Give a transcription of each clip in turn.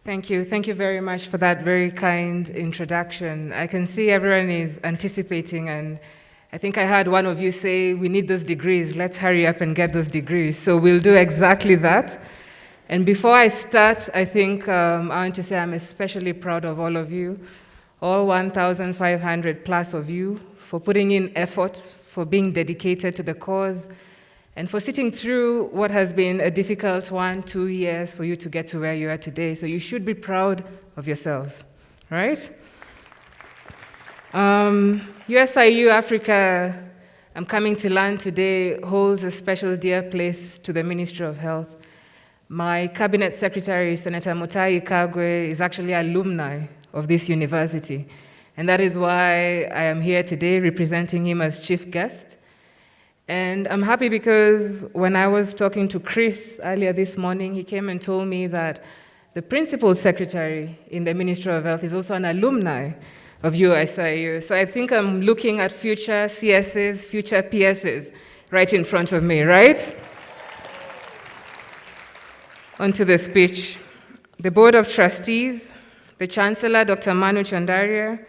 Thank you. Thank you very much for that very kind introduction. I can see everyone is anticipating, and I think I heard one of you say, we need those degrees, let's hurry up and get those degrees. So we'll do exactly that. And before I start, I think I want to say I'm especially proud of all of you, all 1,500 plus of you, for putting in effort, for being dedicated to the cause, and for sitting through what has been a difficult 1-2 years for you to get to where you are today. So you should be proud of yourselves, right? USIU-Africa, I'm coming to learn today, holds a special dear place to the Ministry of Health. My Cabinet Secretary, Senator Mutahi Kagwe, is actually alumni of this university. And that is why I am here today representing him as chief guest. And I'm happy because when I was talking to Chris earlier this morning, he came and told me that the principal secretary in the Ministry of Health is also an alumni of USIU. So I think I'm looking at future CSs, future PSs right in front of me, right? On to the speech. The Board of Trustees, the Chancellor, Dr. Manu Chandaria,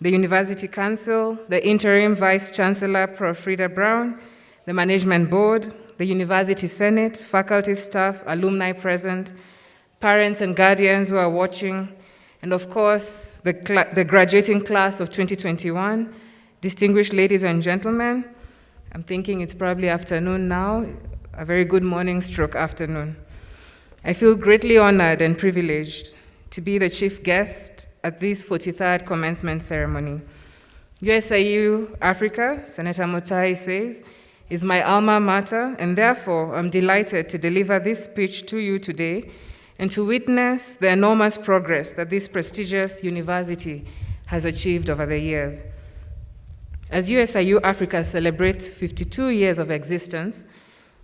the University Council, the Interim Vice Chancellor, Prof. Frida Brown, the Management Board, the University Senate, faculty, staff, alumni present, parents and guardians who are watching, and of course, the graduating class of 2021, distinguished ladies and gentlemen. I'm thinking it's probably afternoon now, a very good morning stroke afternoon. I feel greatly honored and privileged to be the chief guest at this 43rd commencement ceremony. USIU-Africa, Senator Mutahi says, is my alma mater, and therefore I'm delighted to deliver this speech to you today and to witness the enormous progress that this prestigious university has achieved over the years. As USIU-Africa celebrates 52 years of existence,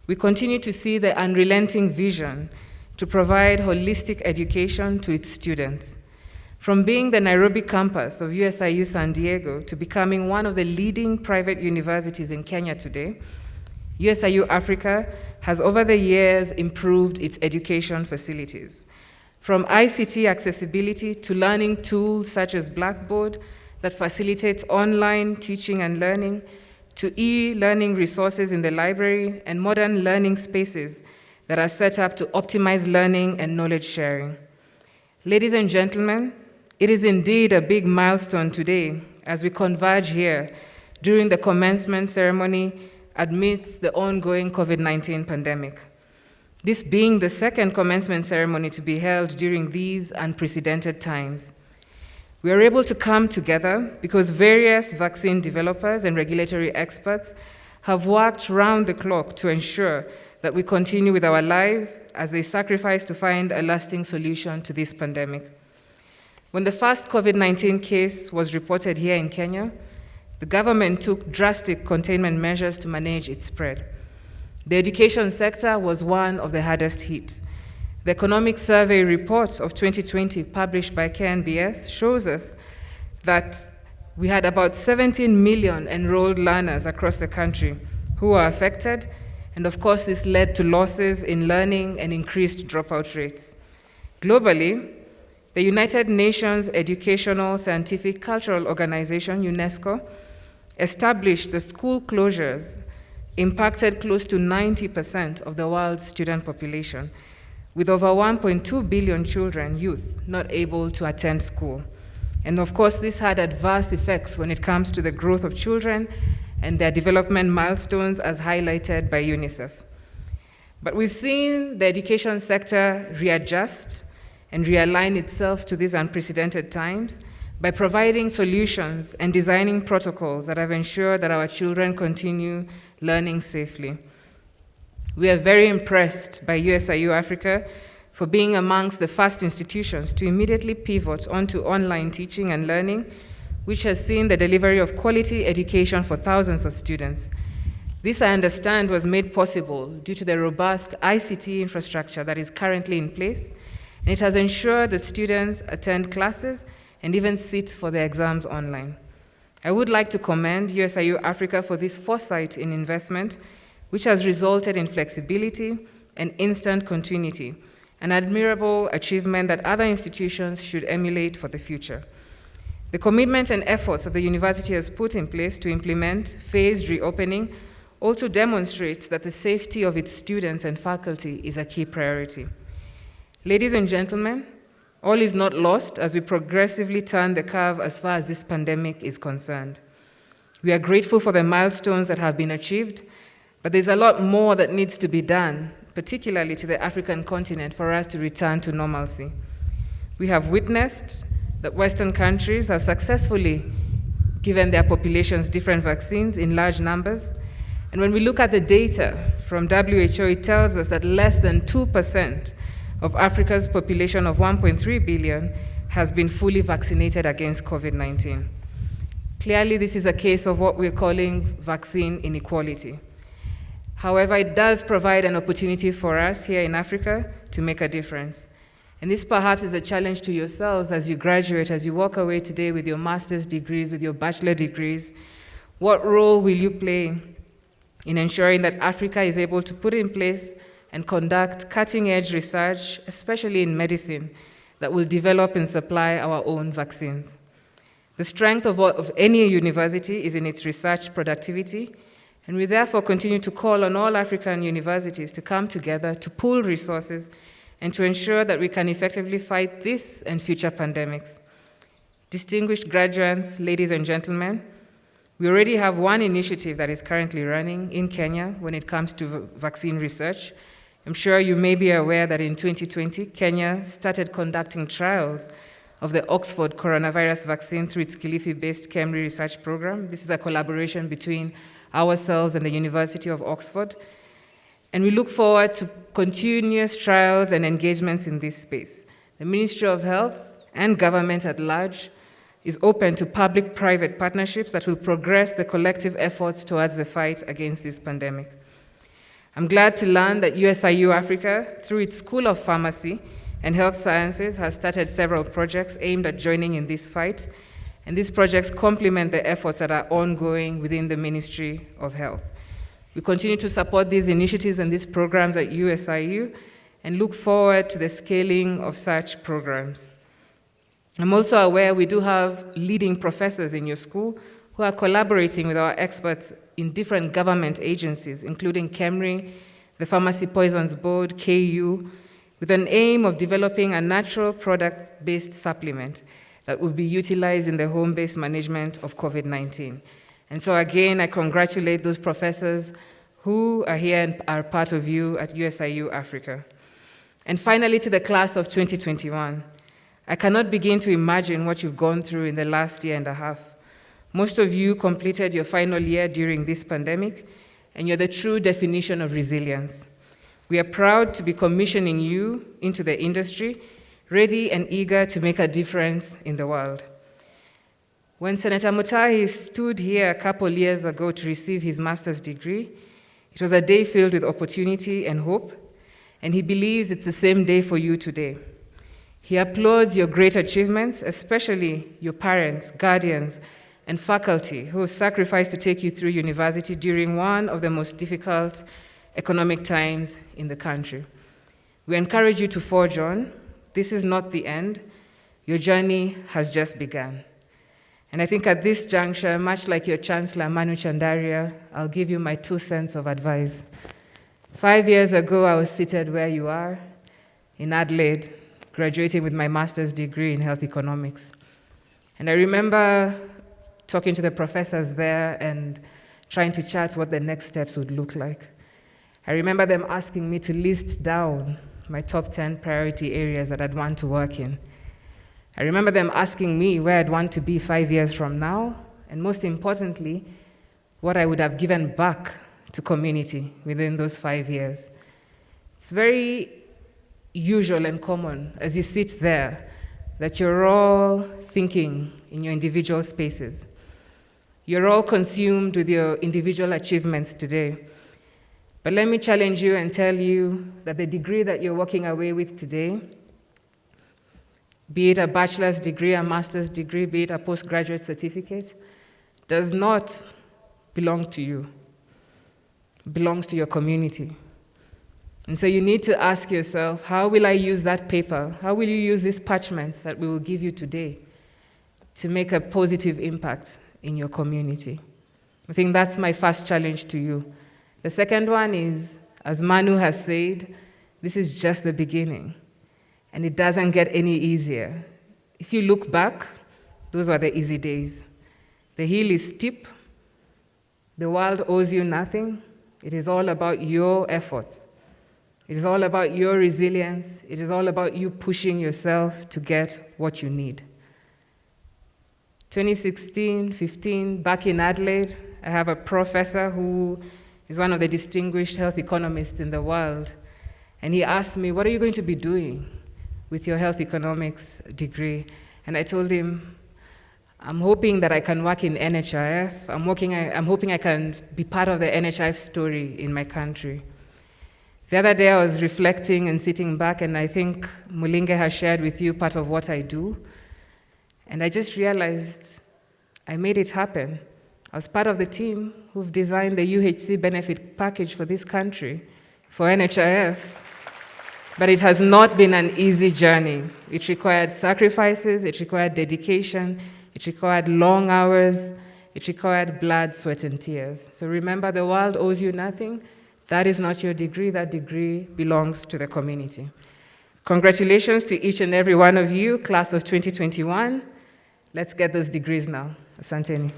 we continue to see the unrelenting vision to provide holistic education to its students. From being the Nairobi campus of USIU San Diego to becoming one of the leading private universities in Kenya today, USIU-Africa has over the years improved its education facilities. From ICT accessibility to learning tools such as Blackboard that facilitates online teaching and learning, to e-learning resources in the library and modern learning spaces that are set up to optimize learning and knowledge sharing. Ladies and gentlemen, it is indeed a big milestone today as we converge here during the commencement ceremony amidst the ongoing COVID-19 pandemic. This being the second commencement ceremony to be held during these unprecedented times. We are able to come together because various vaccine developers and regulatory experts have worked round the clock to ensure that we continue with our lives as they sacrifice to find a lasting solution to this pandemic. When the first COVID-19 case was reported here in Kenya, the government took drastic containment measures to manage its spread. The education sector was one of the hardest hit. The Economic Survey report of 2020 published by KNBS shows us that we had about 17 million enrolled learners across the country who were affected, and of course this led to losses in learning and increased dropout rates. Globally, the United Nations Educational, Scientific, Cultural Organization, UNESCO, established the school closures impacted close to 90% of the world's student population, with over 1.2 billion children, youth, not able to attend school. And of course, this had adverse effects when it comes to the growth of children and their development milestones as highlighted by UNICEF. But we've seen the education sector readjust and realign itself to these unprecedented times by providing solutions and designing protocols that have ensured that our children continue learning safely. We are very impressed by USIU-Africa for being amongst the first institutions to immediately pivot onto online teaching and learning, which has seen the delivery of quality education for thousands of students. This, I understand, was made possible due to the robust ICT infrastructure that is currently in place, and it has ensured that students attend classes and even sit for their exams online. I would like to commend USIU-Africa for this foresight in investment, which has resulted in flexibility and instant continuity, an admirable achievement that other institutions should emulate for the future. The commitment and efforts that the university has put in place to implement phased reopening also demonstrates that the safety of its students and faculty is a key priority. Ladies and gentlemen, all is not lost as we progressively turn the curve as far as this pandemic is concerned. We are grateful for the milestones that have been achieved, but there's a lot more that needs to be done, particularly to the African continent, for us to return to normalcy. We have witnessed that Western countries have successfully given their populations different vaccines in large numbers. And when we look at the data from WHO, it tells us that less than 2% of Africa's population of 1.3 billion has been fully vaccinated against COVID-19. Clearly, this is a case of what we're calling vaccine inequality. However, it does provide an opportunity for us here in Africa to make a difference. And this perhaps is a challenge to yourselves as you graduate, as you walk away today with your master's degrees, with your bachelor degrees. What role will you play in ensuring that Africa is able to put in place and conduct cutting-edge research, especially in medicine, that will develop and supply our own vaccines? The strength of any university is in its research productivity, and we therefore continue to call on all African universities to come together, to pool resources, and to ensure that we can effectively fight this and future pandemics. Distinguished graduates, ladies and gentlemen, we already have one initiative that is currently running in Kenya when it comes to vaccine research. I'm sure you may be aware that in 2020, Kenya started conducting trials of the Oxford coronavirus vaccine through its Kilifi-based KEMRI research program. This is a collaboration between ourselves and the University of Oxford. And we look forward to continuous trials and engagements in this space. The Ministry of Health and government at large is open to public-private partnerships that will progress the collective efforts towards the fight against this pandemic. I'm glad to learn that USIU-Africa, through its School of Pharmacy and Health Sciences, has started several projects aimed at joining in this fight, and these projects complement the efforts that are ongoing within the Ministry of Health. We continue to support these initiatives and these programs at USIU and look forward to the scaling of such programs. I'm also aware we do have leading professors in your school who are collaborating with our experts in different government agencies, including KEMRI, the Pharmacy Poisons Board, KU, with an aim of developing a natural product-based supplement that will be utilized in the home-based management of COVID-19. And so again, I congratulate those professors who are here and are part of you at USIU-Africa. And finally, to the class of 2021, I cannot begin to imagine what you've gone through in the last year and a half. Most of you completed your final year during this pandemic, and you're the true definition of resilience. We are proud to be commissioning you into the industry, ready and eager to make a difference in the world. When Senator Mutahi stood here a couple years ago to receive his master's degree, it was a day filled with opportunity and hope, and he believes it's the same day for you today. He applauds your great achievements, especially your parents, guardians, and faculty who have sacrificed to take you through university during one of the most difficult economic times in the country. We encourage you to forge on. This is not the end. Your journey has just begun. And I think at this juncture, much like your Chancellor, Manu Chandaria, I'll give you my 2 cents of advice. 5 years ago, I was seated where you are, in Adelaide, graduating with my master's degree in health economics. And I remember talking to the professors there and trying to chart what the next steps would look like. I remember them asking me to list down my top 10 priority areas that I'd want to work in. I remember them asking me where I'd want to be 5 years from now, and most importantly, what I would have given back to community within those 5 years. It's very usual and common as you sit there that you're all thinking in your individual spaces. You're all consumed with your individual achievements today. But let me challenge you and tell you that the degree that you're walking away with today, be it a bachelor's degree, a master's degree, be it a postgraduate certificate, does not belong to you. It belongs to your community. And so you need to ask yourself, how will I use that paper? How will you use these parchments that we will give you today to make a positive impact in your community? I think that's my first challenge to you. The second one is, as Manu has said, this is just the beginning, and it doesn't get any easier. If you look back, those were the easy days. The hill is steep. The world owes you nothing. It is all about your efforts. It is all about your resilience. It is all about you pushing yourself to get what you need. 2016, 15, back in Adelaide, I have a professor who is one of the distinguished health economists in the world. And he asked me, what are you going to be doing with your health economics degree? And I told him, I'm hoping that I can work in NHIF. I'm hoping I can be part of the NHIF story in my country. The other day I was reflecting and sitting back, and I think Mulinge has shared with you part of what I do. And I just realized I made it happen. I was part of the team who've designed the UHC benefit package for this country, for NHIF. But it has not been an easy journey. It required sacrifices, it required dedication, it required long hours, it required blood, sweat, and tears. So remember, the world owes you nothing. That is not your degree. That degree belongs to the community. Congratulations to each and every one of you, class of 2021. Let's get those degrees now. Asanteni.